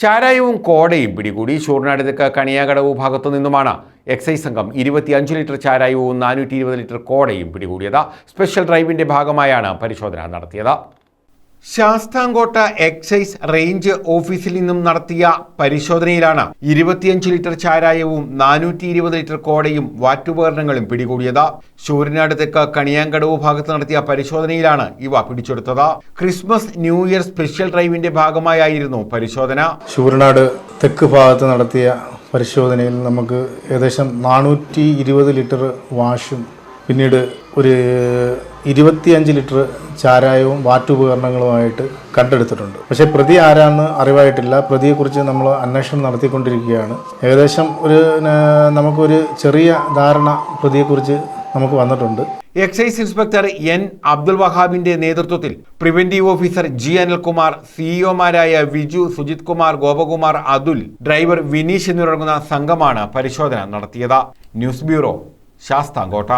ചാരായവും കോടയും പിടികൂടി. ശൂർനാട് തെക്ക് കണിയാകടവ് ഭാഗത്തു നിന്നുമാണ് എക്സൈസ് സംഘം 25 ലിറ്റർ ചാരായവും 420 ലിറ്റർ കോടയും പിടികൂടിയത്. സ്പെഷ്യൽ ഡ്രൈവിന്റെ ഭാഗമായാണ് പരിശോധന നടത്തിയത്. ശാസ്താംകോട്ട എക്സൈസ് റേഞ്ച് ഓഫീസിൽ നിന്നും നടത്തിയ പരിശോധനയിലാണ് 25 ലിറ്റർ ചാരായവും 420 ലിറ്റർ കോടയും വാറ്റുപകരണങ്ങളും പിടികൂടിയത്. ശൂരനാട് തെക്ക് കണിയാങ്കടവ് ഭാഗത്ത് നടത്തിയ പരിശോധനയിലാണ് ഇവ പിടിച്ചെടുത്തത്. ക്രിസ്മസ് ന്യൂ ഇയർ സ്പെഷ്യൽ ഡ്രൈവിന്റെ ഭാഗമായിരുന്നു പരിശോധന. ശൂരനാട് തെക്ക് ഭാഗത്ത് നടത്തിയ പരിശോധനയിൽ നമുക്ക് ഏകദേശം 420 ലിറ്റർ വാഷും പിന്നീട് ഒരു 25 ലിറ്റർ ചാരായവും വാറ്റുപകരണങ്ങളുമായിട്ട് കണ്ടെടുത്തിട്ടുണ്ട്. പക്ഷേ പ്രതി ആരാന്ന് അറിവായിട്ടില്ല. പ്രതിയെക്കുറിച്ച് നമ്മൾ അന്വേഷണം നടത്തിക്കൊണ്ടിരിക്കുകയാണ്. ഏകദേശം നമുക്കൊരു ചെറിയ ധാരണ പ്രതിയെക്കുറിച്ച് നമുക്ക് വന്നിട്ടുണ്ട്. എക്സൈസ് ഇൻസ്പെക്ടർ എൻ അബ്ദുൽ വഹാബിന്റെ നേതൃത്വത്തിൽ പ്രിവന്റീവ് ഓഫീസർ ജി അനിൽകുമാർ, സിഇഒമാരായ വിജു, സുജിത് കുമാർ, ഗോപകുമാർ, അതുൽ, ഡ്രൈവർ വിനീഷ് എന്നിവരടങ്ങുന്ന സംഘമാണ് പരിശോധന നടത്തിയത്. News bureau, Sasthamkotta.